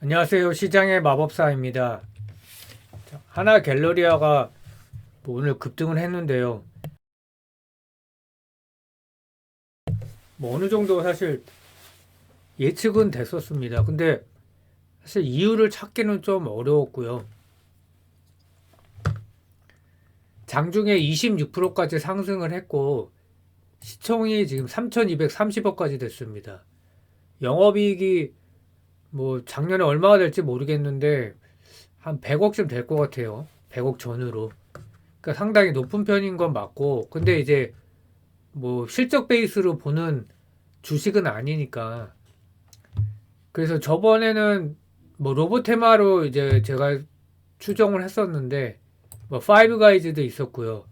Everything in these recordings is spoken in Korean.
안녕하세요. 시장의 마법사입니다. 하나 갤러리아가 뭐 오늘 급등을 했는데요. 뭐 어느 정도 사실 예측은 됐었습니다. 근데 사실 이유를 찾기는 좀 어려웠고요. 장중에 26%까지 상승을 했고 시총이 지금 3,230억까지 됐습니다. 영업이익이 뭐 작년에 얼마가 될지 모르겠는데 한 100억쯤 될 것 같아요. 100억 전후로. 그러니까 상당히 높은 편인 건 맞고, 근데 이제 뭐 실적 베이스로 보는 주식은 아니니까. 그래서 저번에는 뭐 로봇 테마로 이제 제가 추정을 했었는데 뭐 파이브 가이즈도 있었고요.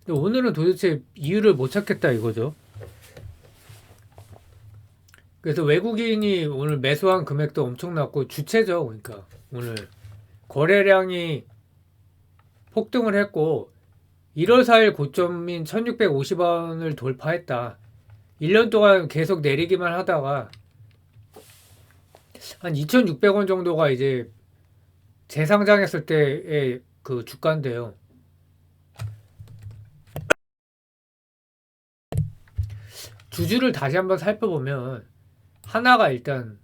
근데 오늘은 도대체 이유를 못 찾겠다 이거죠. 그래서 외국인이 오늘 매수한 금액도 엄청났고 주체죠. 그러니까 오늘 거래량이 폭등을 했고 1월 4일 고점인 1650원을 돌파했다. 1년 동안 계속 내리기만 하다가 한 2,600원 정도가 이제 재상장했을 때의 그 주가인데요. 주주를 다시 한번 살펴보면 하나가 일단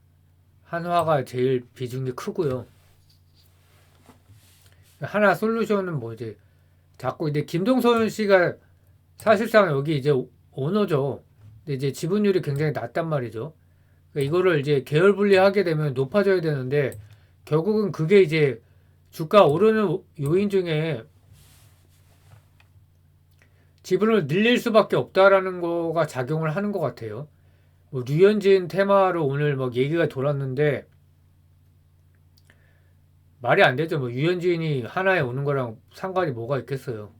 한화가 제일 비중이 크고요. 하나 솔루션은 뭐 이제 자꾸 이제 김동선 씨가 사실상 여기 이제 오너죠. 근데 이제 지분율이 굉장히 낮단 말이죠. 그러니까 이거를 이제 계열 분리하게 되면 높아져야 되는데 결국은 그게 이제 주가 오르는 요인 중에 지분을 늘릴 수밖에 없다라는 거가 작용을 하는 것 같아요. 뭐 류현진 테마로 오늘 막 얘기가 돌았는데 말이 안 되죠. 뭐 류현진이 하나에 오는 거랑 상관이 뭐가 있겠어요.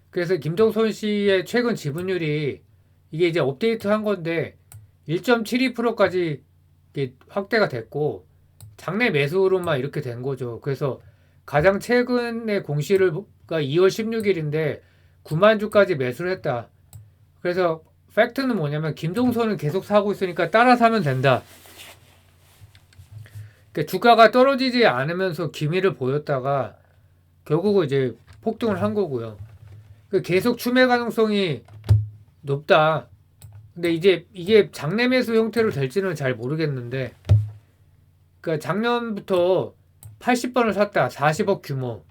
그래서 김동선 씨의 최근 지분율이 이게 이제 업데이트한 건데 1.72%까지 확대가 됐고 장내 매수로만 이렇게 된 거죠. 그래서 가장 최근의 공시가 2월 16일인데 9만 주까지 매수를 했다. 그래서 팩트는 뭐냐면 김동선은 계속 사고 있으니까 따라 사면 된다. 그러니까 주가가 떨어지지 않으면서 기미를 보였다가 결국은 이제 폭등을 한 거고요. 계속 추매 가능성이 높다. 근데 이제 이게 장내 매수 형태로 될지는 잘 모르겠는데, 그러니까 작년부터 80번을 샀다. 40억 규모.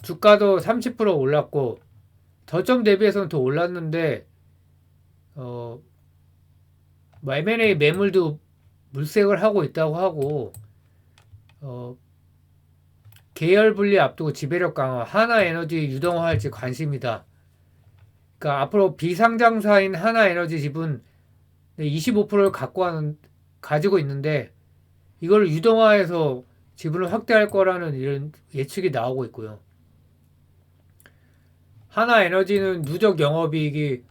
주가도 30% 올랐고, 저점 대비해서는 더 올랐는데, 어, 뭐 M&A 매물도 물색을 하고 있다고 하고, 어, 계열 분리 앞두고 지배력 강화, 하나에너지 유동화할지 관심이다. 그러니까 앞으로 비상장사인 하나에너지 지분 25%를 가지고 있는데 이걸 유동화해서 지분을 확대할 거라는 이런 예측이 나오고 있고요. 하나에너지는 누적 영업이익이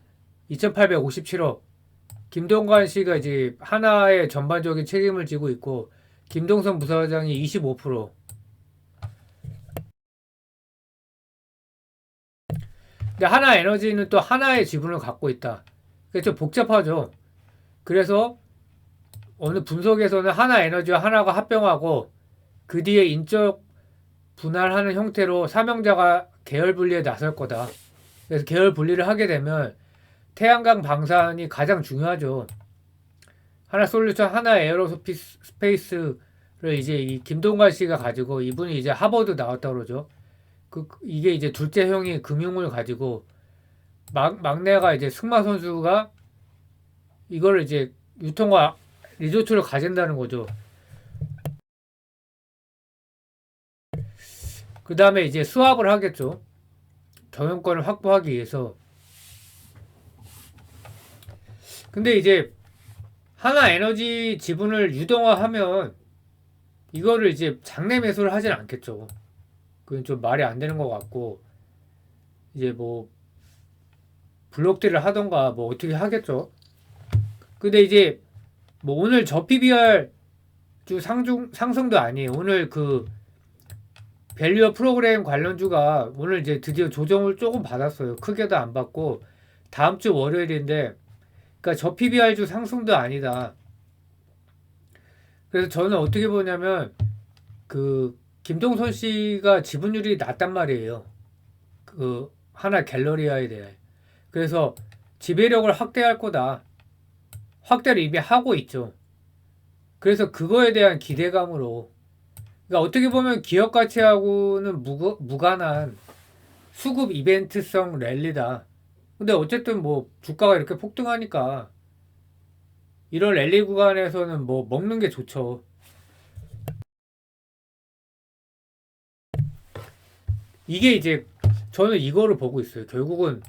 2,857억. 김동관 씨가 이제 하나의 전반적인 책임을 지고 있고 김동선 부사장이 25%. 근데 하나에너지는 또 하나의 지분을 갖고 있다. 그게 좀 복잡하죠. 그래서 어느 분석에서는 하나에너지와 하나가 합병하고 그 뒤에 인적 분할하는 형태로 사명자가 계열 분리에 나설 거다. 그래서 계열 분리를 하게 되면 태양광 방산이 가장 중요하죠. 하나 솔루션, 하나 에어로스페이스를 이제 이 김동관 씨가 가지고 이분이 이제 하버드 나왔다 그러죠. 이게 이제 둘째 형이 금융을 가지고 막내가 이제 승마 선수가 이걸 이제 유통과 리조트를 가진다는 거죠. 그 다음에 이제 수합을 하겠죠. 경영권을 확보하기 위해서. 근데 이제 하나 에너지 지분을 유동화하면 이거를 이제 장내 매수를 하진 않겠죠. 그건 좀 말이 안 되는 것 같고 이제 뭐 블록딜을 하던가 뭐 어떻게 하겠죠. 근데 이제 뭐 오늘 저 PBR 주 상승도 아니에요. 오늘 그 밸류어 프로그램 관련주가 오늘 이제 드디어 조정을 조금 받았어요. 크게도 안 받고 다음 주 월요일인데 그러니까 저 PBR주 상승도 아니다. 그래서 저는 어떻게 보냐면 그 김동선 씨가 지분율이 낮단 말이에요. 그 하나 갤러리아에 대해. 그래서 지배력을 확대할 거다. 확대를 이미 하고 있죠. 그래서 그거에 대한 기대감으로, 그러니까 어떻게 보면 기업 가치하고는 무관한 수급 이벤트성 랠리다. 근데 어쨌든 뭐 주가가 이렇게 폭등하니까 이런 랠리 구간에서는 뭐 먹는 게 좋죠. 이게 이제 저는 이거를 보고 있어요. 결국은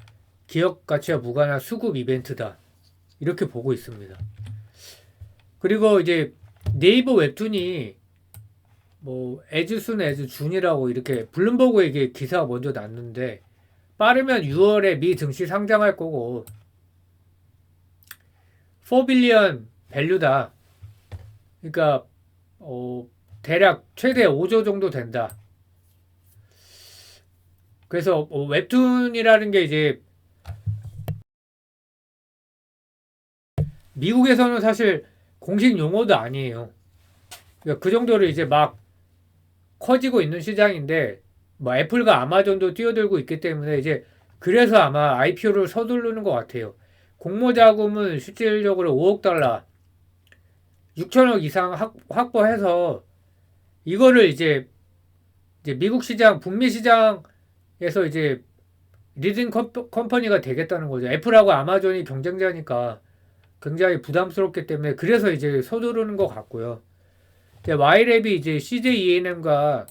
기업 가치와 무관한 수급 이벤트다. 이렇게 보고 있습니다. 그리고 이제 네이버 웹툰이 뭐 에즈순 에즈준이라고 이렇게 블룸버그에 이게 기사가 먼저 났는데 빠르면 6월에 미 증시 상장할 거고 4빌리언 밸류다. 그러니까 대략 최대 5조 정도 된다. 그래서 웹툰이라는 게 이제 미국에서는 사실 공식 용어도 아니에요. 그러니까 그 정도로 이제 막 커지고 있는 시장인데 뭐 애플과 아마존도 뛰어들고 있기 때문에 이제 그래서 아마 IPO를 서두르는 것 같아요. 공모 자금은 실질적으로 5억 달러, 6천억 이상 확보해서 이거를 이제 미국 시장, 북미 시장에서 이제 리딩 컴퍼니가 되겠다는 거죠. 애플하고 아마존이 경쟁자니까 굉장히 부담스럽기 때문에 그래서 이제 서두르는 것 같고요. 와이랩이 이제 CJ ENM과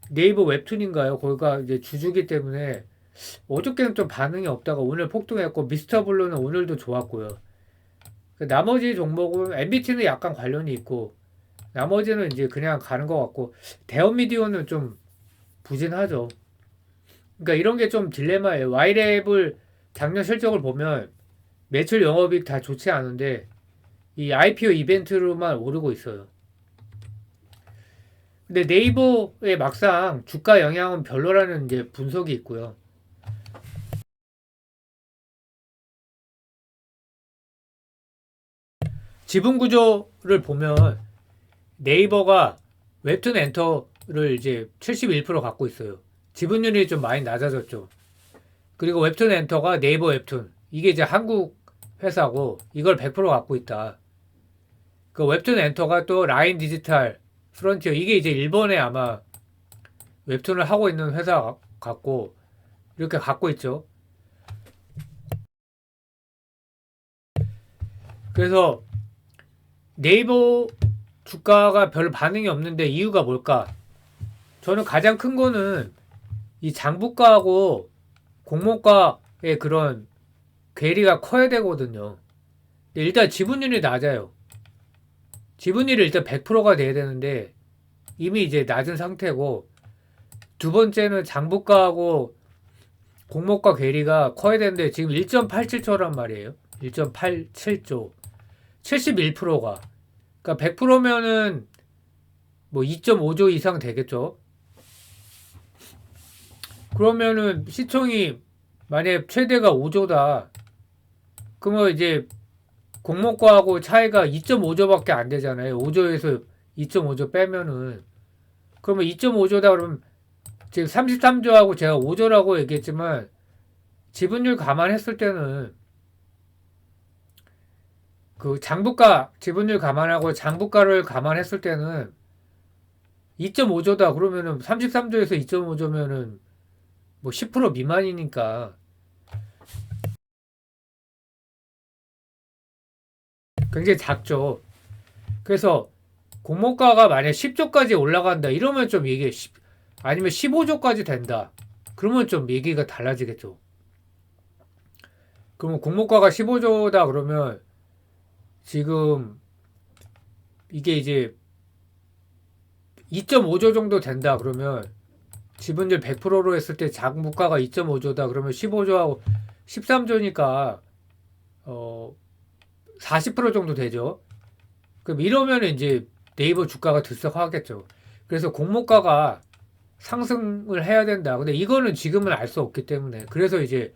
네이버 웹툰인가요? 거기가 이제 주주기 때문에 어저께는 좀 반응이 없다가 오늘 폭등했고 미스터 블루는 오늘도 좋았고요. 나머지 종목은 MBT는 약간 관련이 있고 나머지는 이제 그냥 가는 것 같고 대형미디어는 좀 부진하죠. 그러니까 이런 게 좀 딜레마예요. 와이랩을 작년 실적을 보면 매출 영업이익 다 좋지 않은데 이 IPO 이벤트로만 오르고 있어요. 근데 네이버에 막상 주가 영향은 별로라는 이제 분석이 있고요. 지분 구조를 보면 네이버가 웹툰 엔터를 이제 71% 갖고 있어요. 지분율이 좀 많이 낮아졌죠. 그리고 웹툰 엔터가 네이버 웹툰. 이게 이제 한국 회사고 이걸 100% 갖고 있다. 그 웹툰 엔터가 또 라인 디지털, 프론티어 이게 이제 일본에 아마 웹툰을 하고 있는 회사 같고 이렇게 갖고 있죠. 그래서 네이버 주가가 별 반응이 없는데 이유가 뭘까? 저는 가장 큰 거는 이 장부가하고 공모가의 그런 괴리가 커야 되거든요. 일단 지분율이 낮아요. 지분율이 일단 100%가 돼야 되는데 이미 이제 낮은 상태고 두 번째는 장부가하고 공모가 괴리가 커야 되는데 지금 1.87조란 말이에요. 1.87조. 71%가. 그러니까 100%면은 뭐 2.5조 이상 되겠죠. 그러면은 시총이 만약 최대가 5조다. 그러면 이제 공모가하고 차이가 2.5조밖에 안 되잖아요. 5조에서 2.5조 빼면은 그러면 2.5조다 그러면 지금 33조하고 제가 5조라고 얘기했지만 지분율 감안했을 때는 그 장부가 지분율 감안하고 장부가를 감안했을 때는 2.5조다 그러면은 33조에서 2.5조면은 뭐 10% 미만이니까 굉장히 작죠. 그래서 공모가가 만약 10조까지 올라간다 이러면 좀 얘기 아니면 15조까지 된다. 그러면 좀 얘기가 달라지겠죠. 그러면 공모가가 15조다 그러면 지금 이게 이제 2.5조 정도 된다 그러면 지분율 100%로 했을 때 장부가가 2.5조다 그러면 15조하고 13조니까 40% 정도 되죠. 그럼 이러면 이제 네이버 주가가 들썩하겠죠. 그래서 공모가가 상승을 해야 된다. 근데 이거는 지금은 알 수 없기 때문에 그래서 이제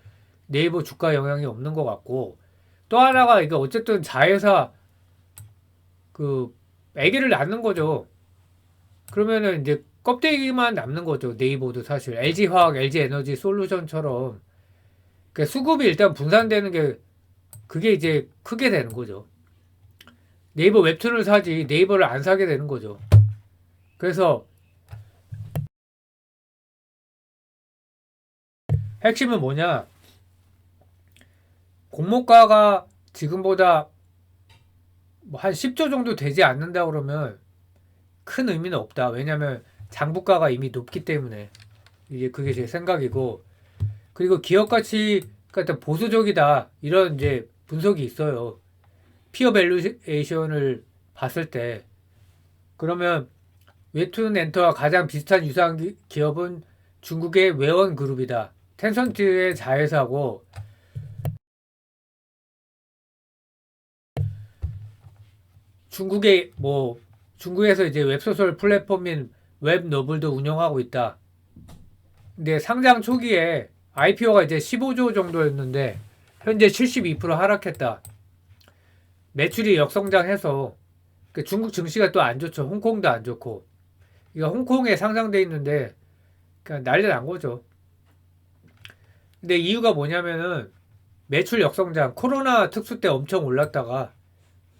네이버 주가 영향이 없는 것 같고 또 하나가 이게 어쨌든 자회사 그 애기를 낳는 거죠. 그러면은 이제 껍데기만 남는 거죠. 네이버도 사실 LG화학, LG에너지 솔루션처럼 그러니까 수급이 일단 분산되는 게 그게 이제 크게 되는 거죠. 네이버 웹툰을 사지 네이버를 안 사게 되는 거죠. 그래서 핵심은 뭐냐? 공모가가 지금보다 뭐한 10조 정도 되지 않는다 그러면 큰 의미는 없다. 왜냐면 장부가가 이미 높기 때문에 이제 그게 제 생각이고 그리고 기업 가치가 보수적이다 이런 이제 분석이 있어요. 피어 밸류에이션을 봤을 때 그러면 웹툰 엔터와 가장 비슷한 유사한 기업은 중국의 외원그룹이다. 텐센트의 자회사고 중국의 뭐 중국에서 이제 웹소설 플랫폼인 웹노블도 운영하고 있다. 근데 상장 초기에 IPO가 이제 15조 정도였는데 현재 72% 하락했다. 매출이 역성장해서 중국 증시가 또 안 좋죠. 홍콩도 안 좋고. 이거 홍콩에 상장돼 있는데 그냥 난리 난 거죠. 근데 이유가 뭐냐면은 매출 역성장, 코로나 특수 때 엄청 올랐다가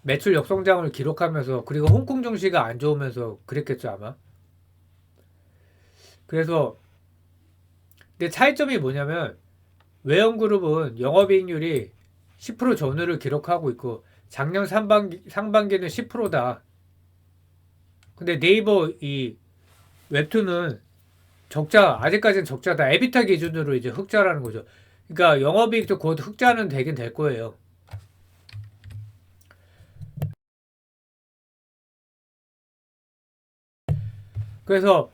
매출 역성장을 기록하면서 그리고 홍콩 증시가 안 좋으면서 그랬겠죠 아마. 그래서 근데 차이점이 뭐냐면 외형그룹은 영업이익률이 10% 전후를 기록하고 있고 작년 상반기는 10%다. 근데 네이버 이 웹툰은 적자 아직까지는 적자다. 에비타 기준으로 이제 흑자라는 거죠. 그러니까 영업이익도 곧 흑자는 되긴 될 거예요. 그래서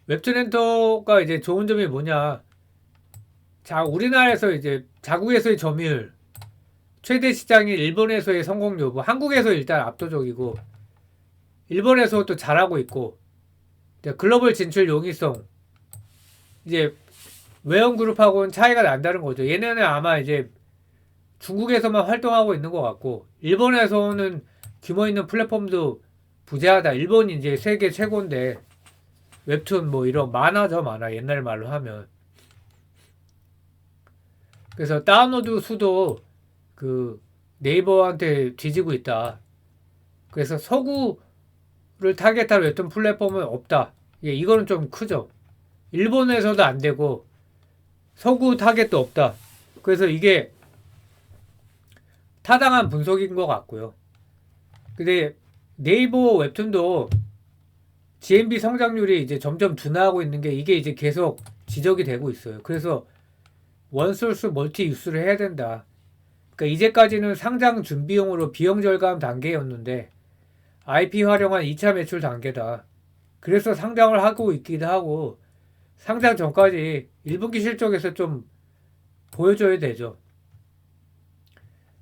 웹툰엔터가 이제 좋은 점이 뭐냐? 자, 우리나라에서 이제 자국에서의 점유율 최대 시장인 일본에서의 성공 여부, 한국에서 일단 압도적이고 일본에서 또 잘하고 있고 글로벌 진출 용이성 이제 외형 그룹하고는 차이가 난다는 거죠. 얘네는 아마 이제 중국에서만 활동하고 있는 것 같고 일본에서는 규모 있는 플랫폼도 부재하다. 일본이 이제 세계 최고인데 웹툰 뭐 이런 만화죠 만화 옛날 말로 하면 그래서 다운로드 수도 그 네이버한테 뒤지고 있다. 그래서 서구를 타겟한 웹툰 플랫폼은 없다. 예, 이거는 좀 크죠. 일본에서도 안 되고 서구 타겟도 없다. 그래서 이게 타당한 분석인 것 같고요. 근데 네이버 웹툰도 GMB 성장률이 이제 점점 둔화하고 있는 게 이게 이제 계속 지적이 되고 있어요. 그래서 원소스 멀티 유스를 해야 된다. 그러니까 이제까지는 상장 준비용으로 비용 절감 단계였는데 IP 활용한 2차 매출 단계다. 그래서 상장을 하고 있기도 하고 상장 전까지 1분기 실적에서 좀 보여줘야 되죠.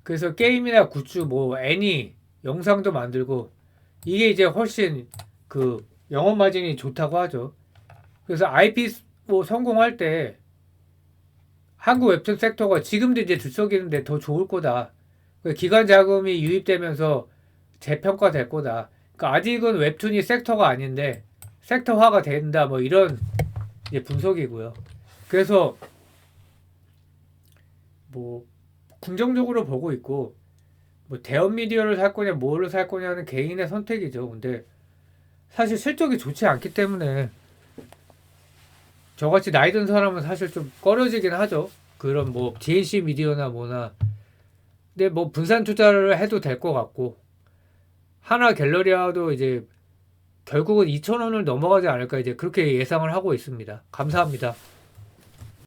그래서 게임이나 굿즈 뭐 애니 영상도 만들고 이게 이제 훨씬 그 영업 마진이 좋다고 하죠. 그래서 IP 뭐 성공할 때 한국 웹툰 섹터가 지금도 이제 들썩이는데 더 좋을 거다. 기관 자금이 유입되면서 재평가될 거다. 그러니까 아직은 웹툰이 섹터가 아닌데 섹터화가 된다. 뭐 이런 이제 분석이고요. 그래서 뭐 긍정적으로 보고 있고 뭐 대형 미디어를 살 거냐 뭐를 살 거냐는 개인의 선택이죠. 근데 사실 실적이 좋지 않기 때문에 저같이 나이 든 사람은 사실 좀 꺼려지긴 하죠. 그런 뭐 DNC 미디어나 뭐나 근데 뭐 분산 투자를 해도 될 것 같고 하나 갤러리아도 이제 결국은 2,000원을 넘어가지 않을까 이제 그렇게 예상을 하고 있습니다. 감사합니다.